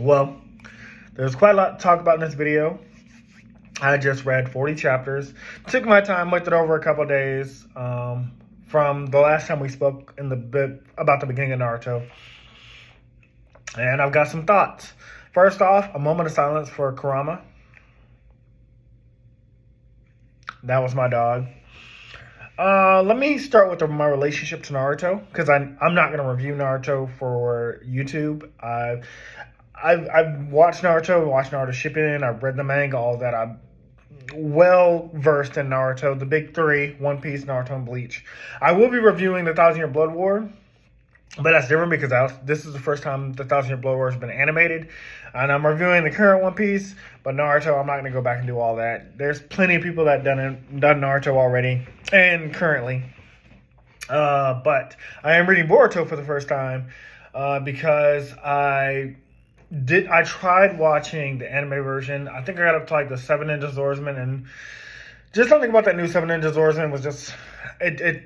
Well, there's quite a lot to talk about in this video. I just read 40 chapters. Took my time, looked it over a couple of days from the last time we spoke in the bit about the beginning of Naruto. And I've got some thoughts. First off, a moment of silence for Kurama. That was my dog. Let me start with my relationship to Naruto, because I'm not going to review Naruto for YouTube. I've watched Naruto Shippuden, I've read the manga, all that. I'm well versed in Naruto, the big three: One Piece, Naruto, and Bleach. I will be reviewing the 1,000 Year Blood War, but that's different because this is the first time the 1,000 Year Blood War has been animated. And I'm reviewing the current One Piece, but Naruto, I'm not going to go back and do all that. There's plenty of people that done Naruto already and currently. But I am reading Boruto for the first time because I tried watching the anime version. I think I got up to like the Seven Ninja Swordsman, and just something about that new Seven Ninja Swordsman was just it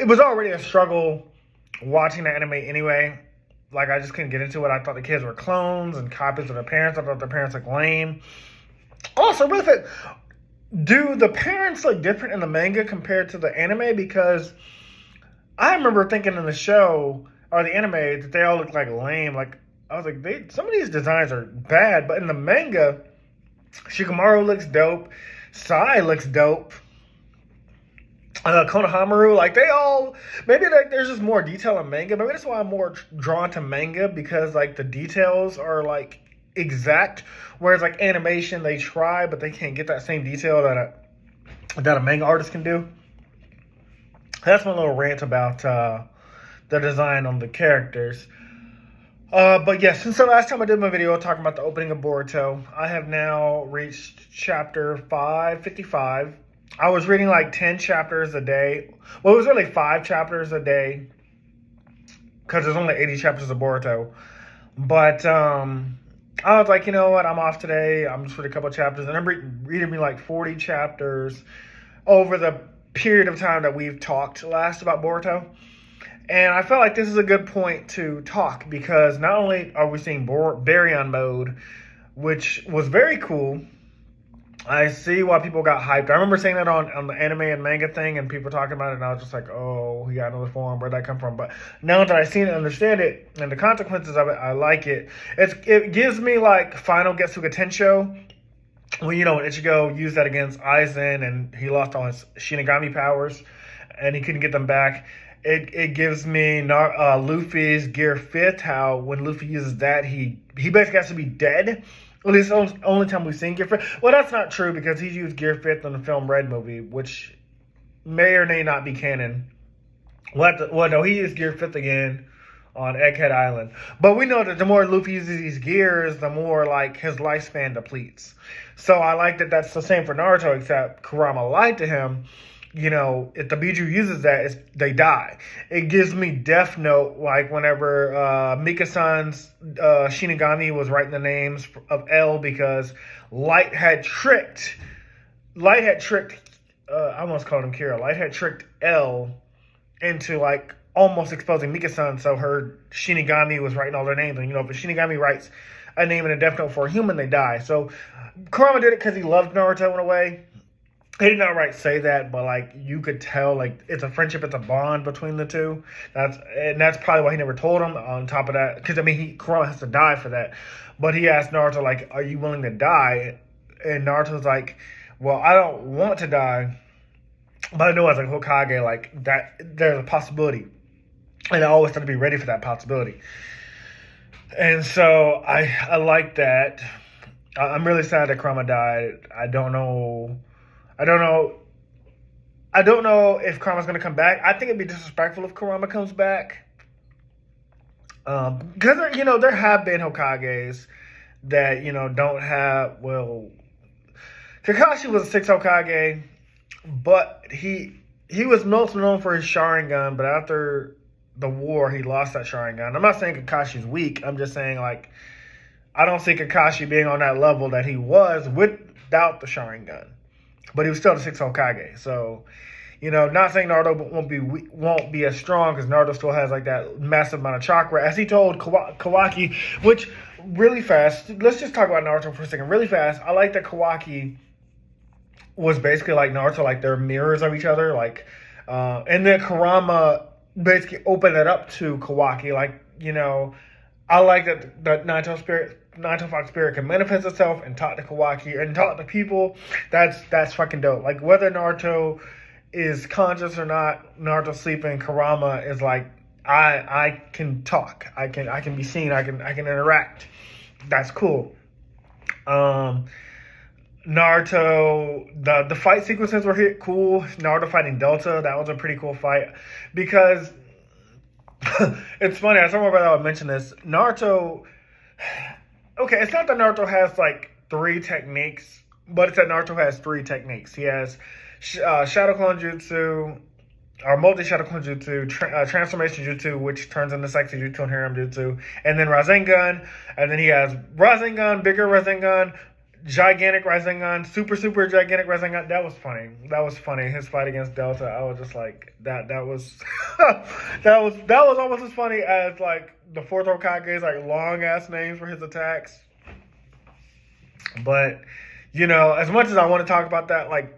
was already a struggle watching the anime anyway. Like, I just couldn't get into it. I thought the kids were clones and copies of their parents. I thought their parents looked lame. Also, with it, do the parents look different in the manga compared to the anime? Because I remember thinking in the show or the anime that they all look like lame. Like, I was like, some of these designs are bad. But in the manga, Shikamaru looks dope. Sai looks dope. Konohamaru, like, they all, maybe there's just more detail in manga. Maybe that's why I'm more drawn to manga, because like the details are like exact, whereas like animation, they try but they can't get that same detail that a manga artist can do. That's my little rant about the design on the characters. But yeah, since the last time I did my video talking about the opening of Boruto, I have now reached chapter 555. I was reading like 10 chapters a day. Well, it was really 5 chapters a day, because there's only 80 chapters of Boruto. But I was like, you know what? I'm off today. I'm just reading a couple chapters. And I'm reading me like 40 chapters over the period of time that we've talked last about Boruto. And I felt like this is a good point to talk, because not only are we seeing Baryon mode, which was very cool. I see why people got hyped. I remember saying that on the anime and manga thing, and people talking about it, and I was just like, oh, he got another form. Where'd that come from? But now that I've seen it and understand it, and the consequences of it, I like it. It gives me like Final Getsuga Tensho, when, you know, when Ichigo used that against Aizen, and he lost all his Shinigami powers, and he couldn't get them back. It gives me Luffy's Gear 5th, how when Luffy uses that, he basically has to be dead. At least the only time we've seen Gear 5th. Well, that's not true, because he used Gear 5th in the film Red movie, which may or may not be canon. Well, no, he used Gear 5th again on Egghead Island. But we know that the more Luffy uses these gears, the more like his lifespan depletes. So I like that that's the same for Naruto, except Kurama lied to him. You know, if the Biju uses that, they die. It gives me Death Note, like whenever Mika-san's Shinigami was writing the names of L, because Light had tricked, I almost called him Kira. Light had tricked L into like almost exposing Mika-san, so her Shinigami was writing all their names. And you know, if a Shinigami writes a name in a Death Note for a human, they die. So Kurama did it because he loved Naruto in a way. He did not say that, but like you could tell, like it's a friendship, it's a bond between the two. That's probably why he never told him. On top of that, because I mean, Kurama has to die for that. But he asked Naruto, like, "Are you willing to die?" And Naruto's like, "Well, I don't want to die, but I know as like Hokage, like that there's a possibility, and I always have to be ready for that possibility." And so I like that. I'm really sad that Kurama died. I don't know if Kurama's going to come back. I think it'd be disrespectful if Kurama comes back. Because, you know, there have been Hokages that, you know, don't have, well, Kakashi was a 6 Hokage, but he was most known for his Sharingan, but after the war, he lost that Sharingan. I'm not saying Kakashi's weak. I'm just saying, like, I don't see Kakashi being on that level that he was without the Sharingan. But he was still the 6 Hokage. So, you know, not saying Naruto won't be as strong, because Naruto still has like that massive amount of chakra. As he told Kawaki, which really fast, let's just talk about Naruto for a second. Really fast, I like that Kawaki was basically like Naruto, like they're mirrors of each other. Like, and then Kurama basically opened it up to Kawaki. Like, I like that the Naruto Fox spirit can manifest itself and talk to Kawaki and talk to people. That's fucking dope. Like whether Naruto is conscious or not, Naruto sleeping, Kurama is like I can talk. I can be seen. I can interact. That's cool. Naruto, the fight sequences were cool. Naruto fighting Delta, that was a pretty cool fight because it's funny. I remember I would mention this. Naruto. Okay, it's not that Naruto has like 3 techniques, but it's that Naruto has 3 techniques. He has Shadow Clone Jutsu, or multi-Shadow Clone Jutsu, Transformation Jutsu, which turns into Sexy Jutsu and Harem Jutsu, and then Rasengan, and then he has Rasengan, bigger Rasengan, gigantic Rasengan, super gigantic Rasengan. That was funny. His fight against Delta, I was just like, that was that was almost as funny as like the 4th Hokage's like long ass names for his attacks. But as much as I want to talk about that, like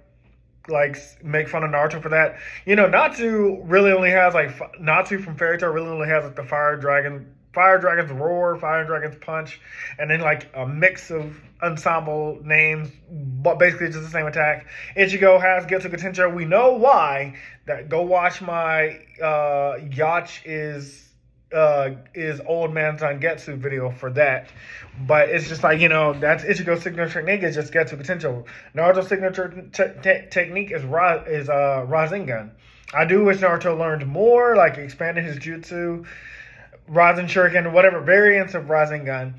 make fun of Naruto for that, Natsu really only has like Natsu from Fairy Tail really only has like the Fire Dragon's Roar, Fire Dragon's Punch, and then like a mix of ensemble names, but basically just the same attack. Ichigo has Getsuga Tensho. We know why. Go watch my Yacht is old man Zangetsu video for that. But it's just like, that's Ichigo's signature technique is just Getsuga Tensho. Naruto's signature technique is Rasengan. I do wish Naruto learned more, like expanded his jutsu, Rasen Shuriken, whatever variants of Rasengan.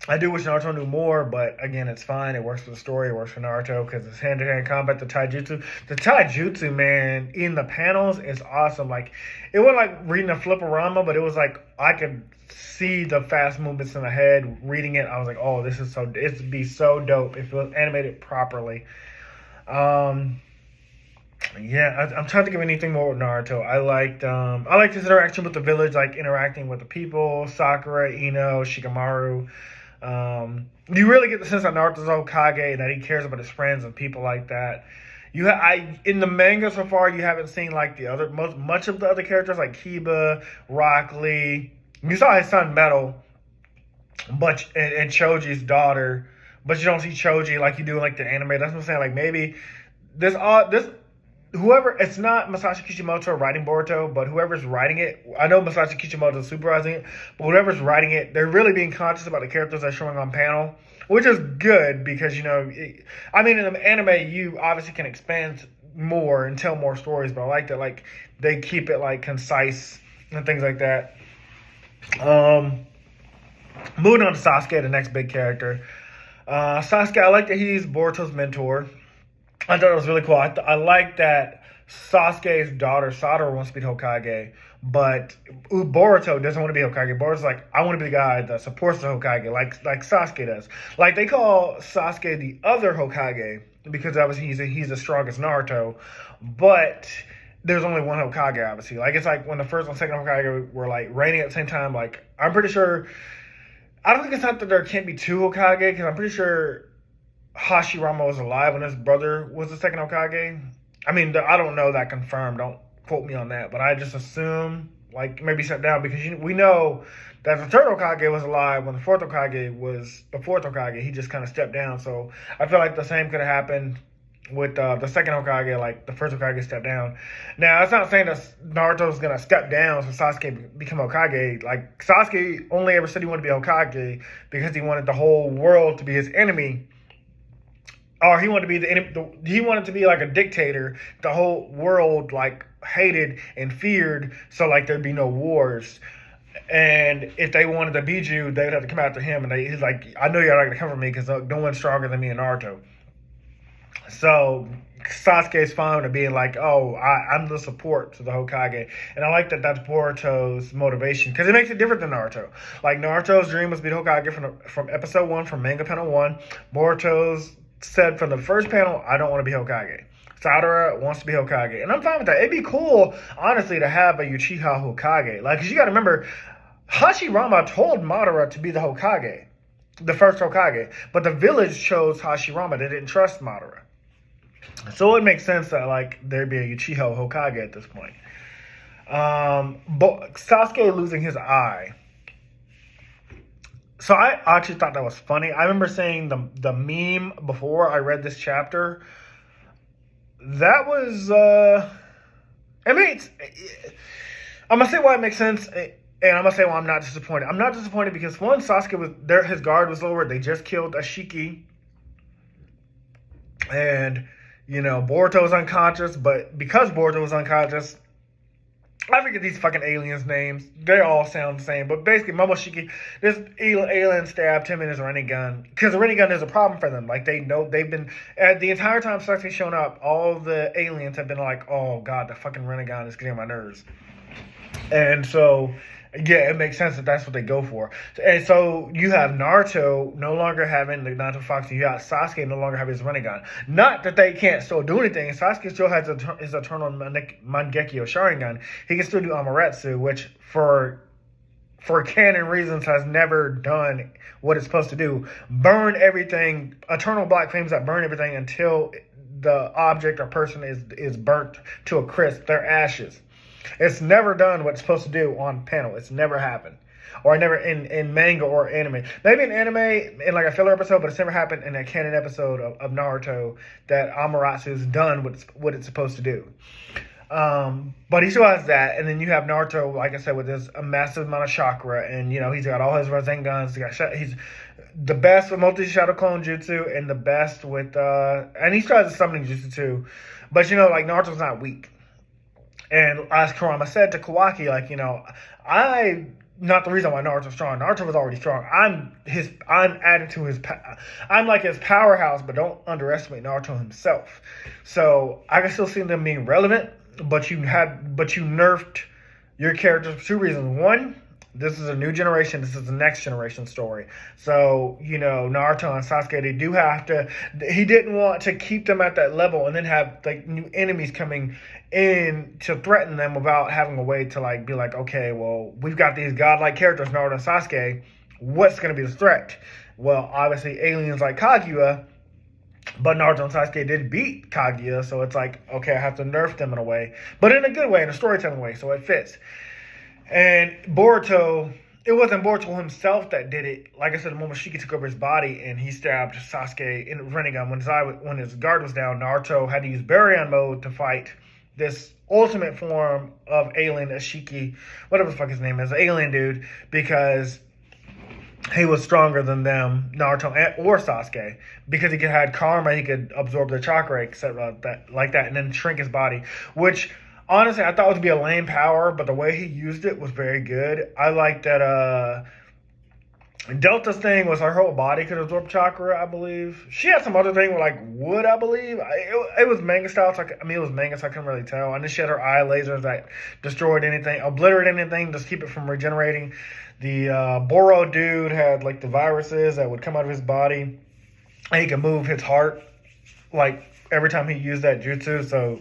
I do wish Naruto knew more, but again, it's fine. It works for the story. It works for Naruto because it's hand-to-hand combat. The taijutsu, man, in the panels is awesome. Like, it wasn't like reading a flipperama, but it was like I could see the fast movements in the head. Reading it, I was like, oh, it'd be so dope if it was animated properly. Yeah, I'm trying to think of anything more with Naruto. I liked his interaction with the village, like interacting with the people, Sakura, Ino, Shikamaru. You really get the sense that Naruto's Hokage, that he cares about his friends and people like that. In the manga so far, you haven't seen like much of the other characters like Kiba, Rock Lee. You saw his son Metal, and Choji's daughter, but you don't see Choji like you do in like the anime. That's what I'm saying. Like maybe this whoever, it's not Masashi Kishimoto writing Boruto, but whoever's writing it, I know Masashi Kishimoto is supervising it, but whoever's writing it, they're really being conscious about the characters they're showing on panel, which is good because, in the anime, you obviously can expand more and tell more stories, but I like that, like, they keep it, like, concise and things like that. Moving on to Sasuke, the next big character. Sasuke, I like that he's Boruto's mentor. I thought it was really cool. I like that Sasuke's daughter, Sadara, wants to be the Hokage, but Boruto doesn't want to be Hokage. Boruto's like, I want to be the guy that supports the Hokage, like Sasuke does. Like, they call Sasuke the other Hokage, because obviously he's the strongest Naruto, but there's only one Hokage, obviously. Like, it's like when the first and second Hokage were, like, reigning at the same time, like, I'm pretty sure, I don't think it's not that there can't be 2 Hokage, because I'm pretty sure Hashirama was alive when his brother was the second Hokage. I mean, I don't know that confirmed. Don't quote me on that. But I just assume, like, maybe step down because we know that the third Hokage was alive when the fourth Hokage was the fourth Hokage. He just kind of stepped down. So I feel like the same could have happened with the second Hokage, like the first Hokage stepped down. Now, that's not saying that Naruto's going to step down so Sasuke become Hokage. Like, Sasuke only ever said he wanted to be Hokage because he wanted the whole world to be his enemy. Or he wanted to be he wanted to be like a dictator. The whole world like hated and feared, so like there'd be no wars. And if they wanted to beat you, they'd have to come after him. And he's like, I know you're not gonna come for me because no one's stronger than me and Naruto. So Sasuke's fine with being like, oh, I'm the support to the Hokage. And I like that that's Boruto's motivation because it makes it different than Naruto. Like, Naruto's dream was to be the Hokage from episode 1, from manga panel 1. Boruto's said from the first panel, I don't want to be Hokage. Sadara wants to be Hokage. And I'm fine with that. It'd be cool, honestly, to have a Uchiha Hokage. Like, because you got to remember, Hashirama told Madara to be the Hokage, the first Hokage, but the village chose Hashirama. They didn't trust Madara. So it makes sense that like there'd be a Uchiha Hokage at this point. But Sasuke losing his eye. So I actually thought that was funny. I remember saying the meme before I read this chapter. That was I mean, I'm gonna say why it makes sense, and I'm gonna say why I'm not disappointed. I'm not disappointed because one, Sasuke was there, his guard was lowered. They just killed Ashiki, and Boruto was unconscious. But because Boruto was unconscious, I forget these fucking aliens' names. They all sound the same. But basically, Momoshiki, this alien stabbed him in his Rinnegan. Because the Rinnegan is a problem for them. Like, they know, they've been, the entire time Sasuke's shown up, all the aliens have been like, oh, God, the fucking Rinnegan is getting on my nerves. And so, yeah, it makes sense that that's what they go for. And so, you have Naruto no longer having the Naruto Fox. You got Sasuke no longer having his Rinnegan. Not that they can't still do anything. Sasuke still has his eternal Mangekyo Sharingan. He can still do Amaterasu, which for canon reasons has never done what it's supposed to do. Burn everything. Eternal black flames that burn everything until the object or person is burnt to a crisp. They're ashes. It's never done what it's supposed to do on panel. It's never happened. Or never in manga or anime. Maybe in anime, in like a filler episode, but it's never happened in a canon episode of Naruto that Amaterasu has done what it's supposed to do. But he still has that. And then you have Naruto, like I said, with his a massive amount of chakra. And, he's got all his Razengans. He's the best with multi-shadow clone jutsu and the best with... and he still has a summoning jutsu too. But, like, Naruto's not weak. And as Kurama said to Kawaki, like, not the reason why Naruto's strong. Naruto was already strong. I'm adding to his, I'm like his powerhouse, but don't underestimate Naruto himself. So I can still see them being relevant, but you nerfed your characters for two reasons. One, this is a new generation. This is the next generation story. So, Naruto and Sasuke, they do have to... He didn't want to keep them at that level and then have, like, new enemies coming in to threaten them without having a way to, like, be like, okay, well, we've got these godlike characters, Naruto and Sasuke. What's going to be the threat? Well, obviously, aliens like Kaguya, but Naruto and Sasuke did beat Kaguya, so it's like, okay, I have to nerf them in a way. But in a good way, in a storytelling way, so it fits. And Boruto, it wasn't Boruto himself that did it. Like I said, the moment Shiki took over his body and he stabbed Sasuke in Rinnegan when his guard was down, Naruto had to use Baryon mode to fight this ultimate form of alien Ashiki, whatever the fuck his name is, alien dude, because he was stronger than them, Naruto or Sasuke, because he had karma, he could absorb their chakra, etc., like that, and then shrink his body, which... Honestly, I thought it would be a lame power, but the way he used it was very good. I like that Delta's thing was her whole body could absorb chakra, I believe. She had some other thing with, like, wood, I believe. It was manga style, so it was manga, so I couldn't really tell. And then she had her eye lasers that destroyed anything, obliterated anything, just keep it from regenerating. The Boro dude had, like, the viruses that would come out of his body. And he could move his heart, like, every time he used that jutsu, so...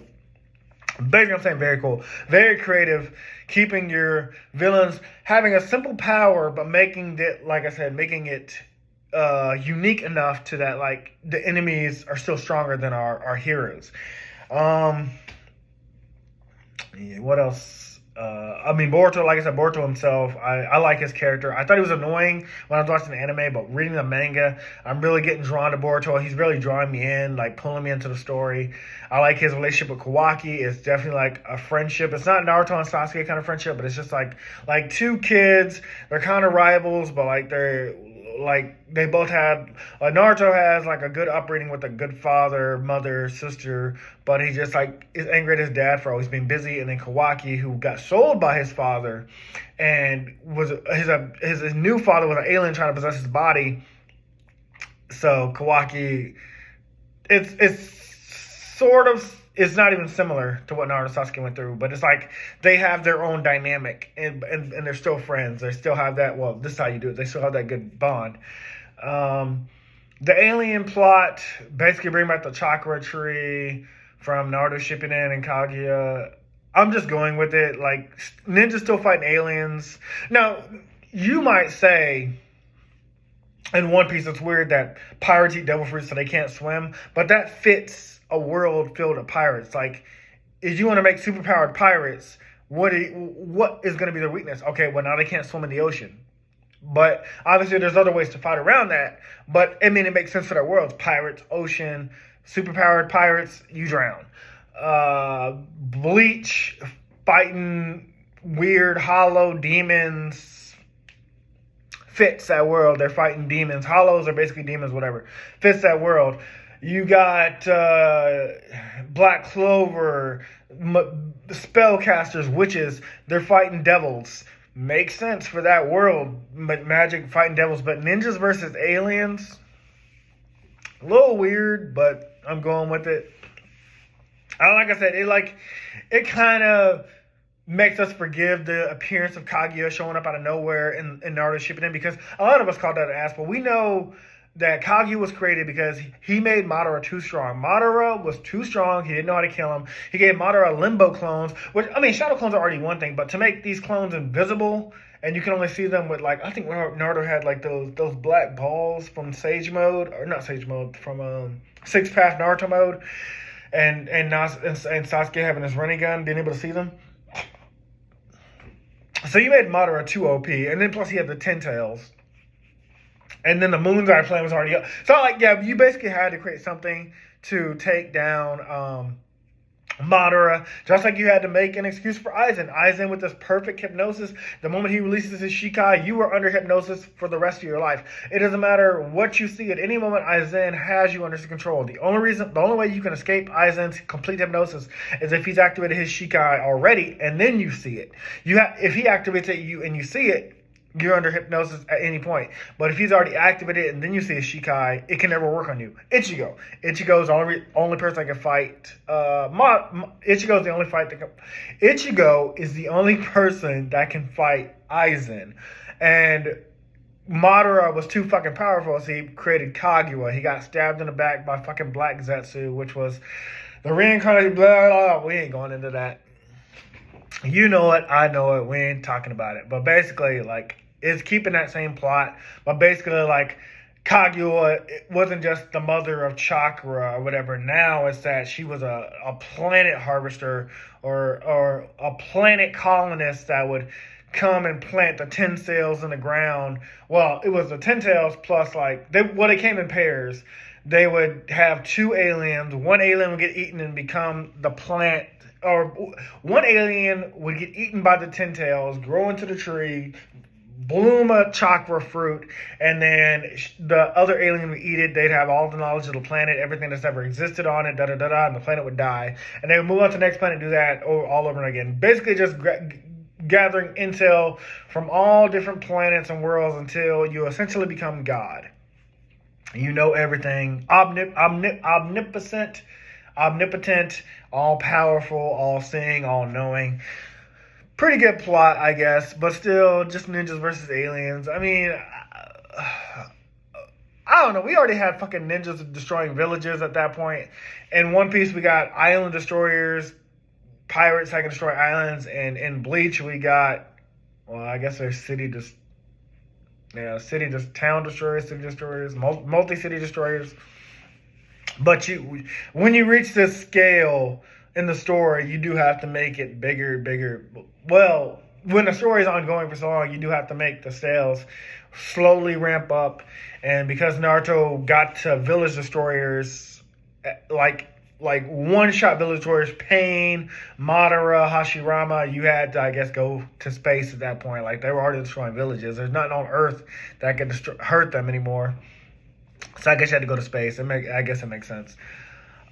Basically, I'm saying very cool. Very creative. Keeping your villains having a simple power, but making it, like I said, making it unique enough to that, like, the enemies are still stronger than our heroes. Yeah, what else? Boruto, like I said, Boruto himself, I like his character. I thought he was annoying when I was watching the anime, but reading the manga, I'm really getting drawn to Boruto. He's really drawing me in, like, pulling me into the story. I like his relationship with Kawaki. It's definitely like a friendship. It's not Naruto and Sasuke kind of friendship, but it's just like two kids. They're kind of rivals, but like they both had... Naruto has, like, a good upbringing with a good father, mother, sister, but he just, like, is angry at his dad for always being busy. And then Kawaki, who got sold by his father, and was his new father was an alien trying to possess his body. So Kawaki, it's sort of... It's not even similar to what Naruto and Sasuke went through, but it's like they have their own dynamic, and they're still friends. They still have that, well, this is how you do it. They still have that good bond. The alien plot, basically bring back the chakra tree from Naruto Shippuden and Kaguya. I'm just going with it. Like, ninjas still fighting aliens. Now, you might say in One Piece it's weird that pirates eat devil fruit so they can't swim, but that fits a world filled with pirates. Like, if you want to make superpowered pirates, what is going to be their weakness? Okay, well, now they can't swim in the ocean. But obviously there's other ways to fight around that. But, I mean, it makes sense for their worlds. Pirates, ocean, superpowered pirates, you drown. Bleach, fighting weird, hollow demons, fits that world. They're fighting demons. Hollows are basically demons, whatever. Fits that world. You got Black Clover, spellcasters, witches. They're fighting devils. Makes sense for that world. Magic fighting devils. But ninjas versus aliens, a little weird, but I'm going with it. Like I said, it kind of makes us forgive the appearance of Kaguya showing up out of nowhere in Naruto Shippuden, because a lot of us called that an ass, but we know that Kaguya was created because he made Madara too strong. Madara was too strong. He didn't know how to kill him. He gave Madara limbo clones, which, I mean, shadow clones are already one thing, but to make these clones invisible and you can only see them with, like, I think Naruto had, like, those black balls from Sage Mode, or not Sage Mode, from Six Path Naruto Mode, and Sasuke having his running gun, being able to see them. So you made Madara too OP, and then plus he had the Ten Tails. And then the Moon's Eye plan was already up. So, like, yeah, you basically had to create something to take down Madara, just like you had to make an excuse for Aizen. Aizen, with this perfect hypnosis, the moment he releases his Shikai, you are under hypnosis for the rest of your life. It doesn't matter what you see. At any moment, Aizen has you under control. The only way you can escape Aizen's complete hypnosis is if he's activated his Shikai already, and then you see it. If he activates it and you see it, you're under hypnosis at any point. But if he's already activated and then you see a Shikai, it can never work on you. Ichigo. Ichigo's the only person that can fight. Ichigo is the only person that can fight Aizen. And Madara was too fucking powerful, so he created Kaguya. He got stabbed in the back by fucking Black Zetsu, which was the reincarnated, blah, blah, blah. We ain't going into that. You know it, I know it, we ain't talking about it. But basically, like, it's keeping that same plot. But basically, like, Kaguya wasn't just the mother of chakra or whatever. Now it's that she was a planet harvester or a planet colonist that would come and plant the 10 sails in the ground. Well, it was the 10 tails plus, like, they came in pairs. They would have two aliens. One alien would get eaten and become the plant. Or one alien would get eaten by the 10 tails, grow into the tree, bloom a chakra fruit, and then the other alien would eat it. They'd have all the knowledge of the planet, everything that's ever existed on it, and the planet would die. And they would move on to the next planet and do that all over again. Basically just gathering intel from all different planets and worlds until you essentially become God. You know everything. Omnipotent, all-powerful, all-seeing, all-knowing. Pretty good plot, I guess, but still, just ninjas versus aliens. I mean, I don't know. We already had fucking ninjas destroying villages at that point. In One Piece, we got island destroyers, pirates that can destroy islands, and in Bleach, we got, well, I guess there's town destroyers, city destroyers, multi-city destroyers. But when you reach this scale in the story, you do have to make it bigger. Well, when the story is ongoing for so long, you do have to make the sales slowly ramp up. And because Naruto got to village destroyers, like one-shot village destroyers, Pain, Madara, Hashirama, you had to, I guess, go to space at that point. Like, they were already destroying villages. There's nothing on Earth that could hurt them anymore. So I guess you had to go to space. I guess it makes sense.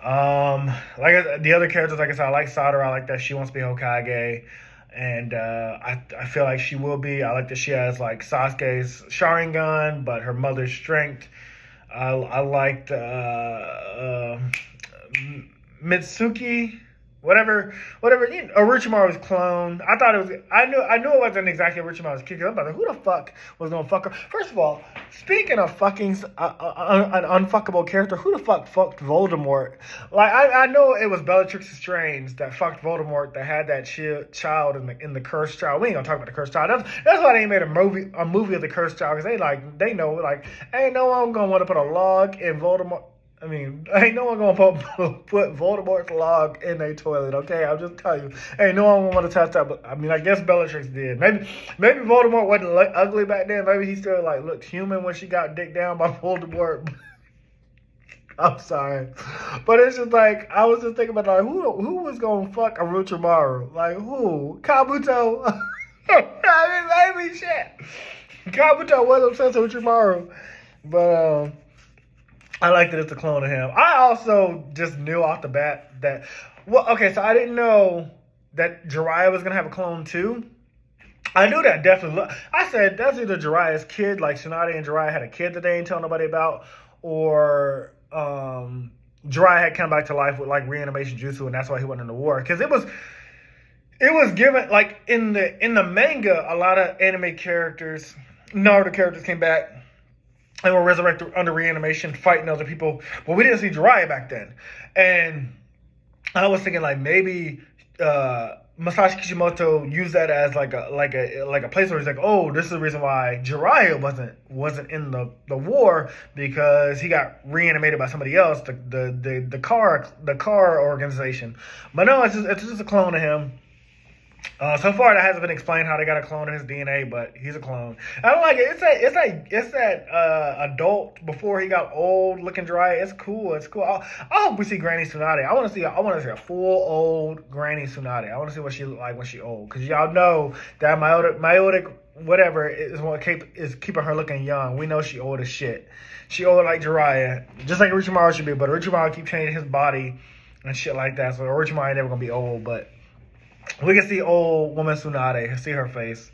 Like the other characters, like I said, I like Sadara. I like that she wants to be Hokage, and I feel like she will be. I like that she has, like, Sasuke's Sharingan, but her mother's strength. I liked Mitsuki. whatever. Orochimaru's clone. I thought it was. I knew it wasn't exactly Orochimaru's kid. I'm about to, who the fuck was gonna fuck her? First of all, speaking of fucking an unfuckable character, who the fuck fucked Voldemort? Like I know it was Bellatrix Lestrange that fucked Voldemort, that had that child in the cursed child. We ain't gonna talk about the cursed child. That's why they made a movie of the cursed child, because they know like ain't no one gonna want to put a log in Voldemort. I mean, ain't no one gonna put Voldemort's log in their toilet, okay? I'll just tell you. Ain't no one want to touch that. But I mean, I guess Bellatrix did. Maybe Voldemort wasn't ugly back then. Maybe he still like looked human when she got dicked down by Voldemort. I'm sorry, but it's just like I was just thinking about like who was gonna fuck Orochimaru? Like who? Kabuto? I mean, maybe shit. Kabuto was obsessed with Orochimaru, but I like that it's a clone of him. I also just knew off the bat that, well, okay, so I didn't know that Jiraiya was going to have a clone too. I knew that definitely. I said that's either Jiraiya's kid, like Tsunade and Jiraiya had a kid that they ain't tell nobody about, or Jiraiya had come back to life with like reanimation jutsu, and that's why he went in the war. Because it was given, like in the manga, a lot of anime characters, Naruto characters came back and were resurrected under reanimation, fighting other people. But we didn't see Jiraiya back then. And I was thinking like maybe Masashi Kishimoto used that as like a place where he's like, oh, this is the reason why Jiraiya wasn't in the war, because he got reanimated by somebody else, the car organization. But no, it's just a clone of him. So far, that hasn't been explained how they got a clone of his DNA, but he's a clone. I don't like it. It's that adult before he got old looking dry. It's cool. I hope we see Granny Tsunade. I want to see a full old Granny Tsunade. I want to see what she look like when she old, because y'all know that meiotic whatever is keeping her looking young. We know she old as shit. She old like Jiraiya, just like Orochimaru should be. But Orochimaru keep changing his body and shit like that. So Orochimaru ain't never gonna be old, but we can see old woman Tsunade, see her face.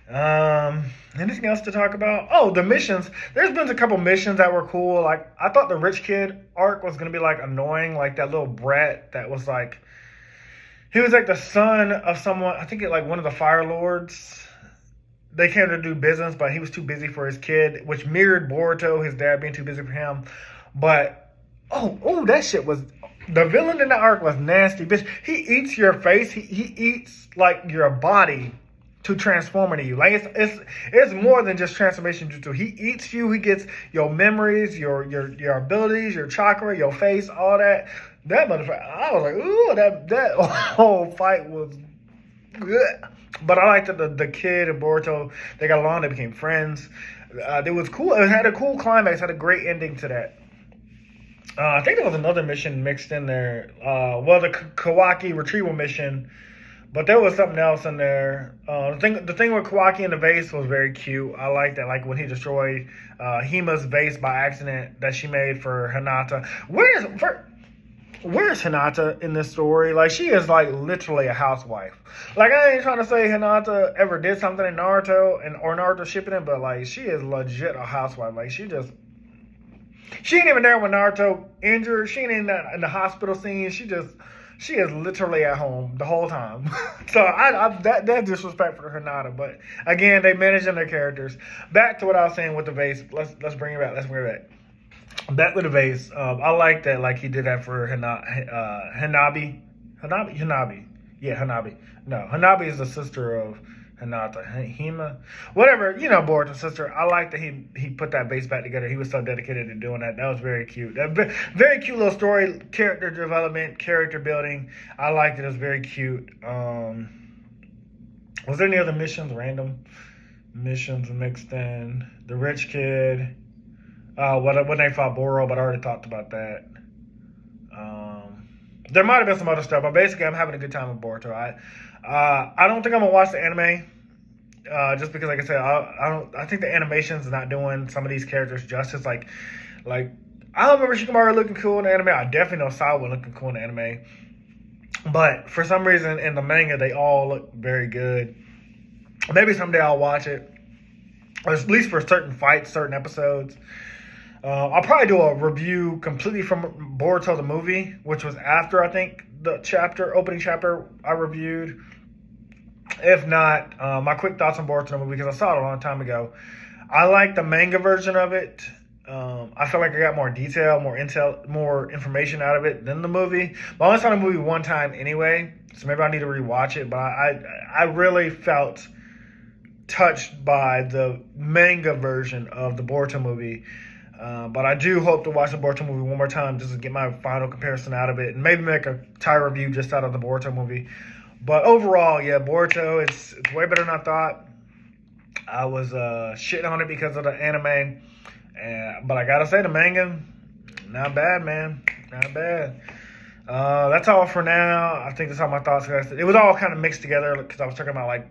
Anything else to talk about? Oh, the missions. There's been a couple missions that were cool. Like, I thought the rich kid arc was going to be, like, annoying. Like, that little brat that was, like, he was, like, the son of someone, I think, like, one of the Fire Lords. They came to do business, but he was too busy for his kid, which mirrored Boruto, his dad being too busy for him. But, that shit was... The villain in the arc was nasty, bitch. He eats your face. He eats like your body to transform into you. Like it's more than just transformation jutsu. He eats you. He gets your memories, your abilities, your chakra, your face, all that. That motherfucker. I was like, ooh, that whole fight was good. But I liked that the kid and Boruto, they got along. They became friends. It was cool. It had a cool climax. Had a great ending to that. I think there was another mission mixed in there. The Kawaki retrieval mission, but there was something else in there. The thing with Kawaki in the vase was very cute. I liked that, like when he destroyed Hima's vase by accident that she made for Hinata. Where's Hinata in this story? Like, she is like literally a housewife. Like, I ain't trying to say Hinata ever did something in Naruto or Naruto shipping it, but like she is legit a housewife. Like she ain't even there when Naruto injured. She ain't in the hospital scene. She is literally at home the whole time. So that's disrespect for Hinata. But again, they managing their characters. Back to what I was saying with the vase. Let's bring it back. Back with the vase. I like that. Like he did that for Hanabi. Yeah, Hanabi. No, Hanabi is the sister of Hinata, Hima, whatever, Boruto's sister. I like that he put that base back together. He was so dedicated to doing that. That was very cute. Very cute little story, character development, character building. I liked it. It was very cute. Was there any other missions, random missions mixed in? The rich kid, when they fought Boro, but I already talked about that. There might have been some other stuff, but basically I'm having a good time with Boruto. I don't think I'm gonna watch the anime, just because, like I said, I think the animation's not doing some of these characters justice. Like I don't remember Shikamaru looking cool in the anime. I definitely know Sawa looking cool in the anime, but for some reason in the manga they all look very good. Maybe someday I'll watch it, or at least for certain fights, certain episodes. I'll probably do a review completely from Boruto the movie, which was after I think the opening chapter I reviewed. If not, my quick thoughts on Boruto the movie, because I saw it a long time ago. I like the manga version of it. I feel like I got more detail, more intel, more information out of it than the movie. But I only saw the movie one time anyway, so maybe I need to rewatch it. But I really felt touched by the manga version of the Boruto movie. But I do hope to watch the Boruto movie one more time just to get my final comparison out of it, and maybe make a entire review just out of the Boruto movie. But overall, yeah, Boruto, it's way better than I thought. I was shitting on it because of the anime, but I gotta say, the manga, not bad, man, not bad. That's all for now. I think that's all my thoughts. It was all kind of mixed together because I was talking about like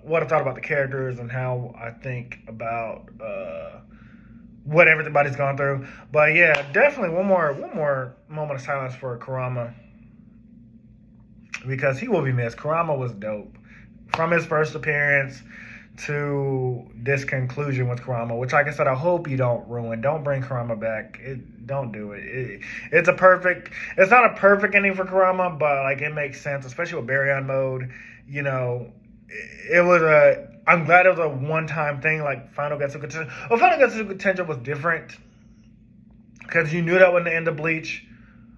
what I thought about the characters and how I think about what everybody's gone through. But yeah, definitely one more moment of silence for Kurama, because he will be missed. Kurama was dope from his first appearance to this conclusion with Kurama, which, like I said, I hope you don't ruin. Don't bring Kurama back. Don't do it. It's not a perfect ending for Kurama, but like it makes sense, especially with Baryon mode. You know, I'm glad it was a one-time thing. Like Final Getsuga Tensho. Well, Final Getsuga Tensho was different because you knew that wasn't the end of Bleach,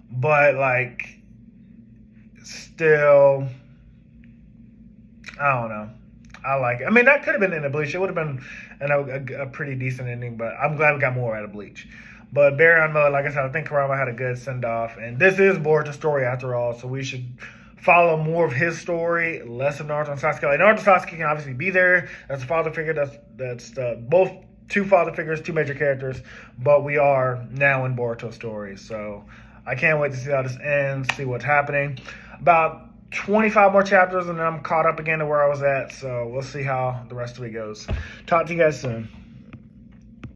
but like still, I don't know. I like it. I mean, that could have been the end of Bleach. It would have been a pretty decent ending, but I'm glad we got more out of Bleach. But Baryon mode, like I said, I think Kurama had a good send-off, and this is Boruto's story after all, so we should follow more of his story, less of Naruto and Sasuke. Like, Naruto and Sasuke can obviously be there. That's a father figure. That's both two father figures, two major characters, but we are now in Boruto's story. So I can't wait to see how this ends, see what's happening. About 25 more chapters, and then I'm caught up again to where I was at. So we'll see how the rest of it goes. Talk to you guys soon.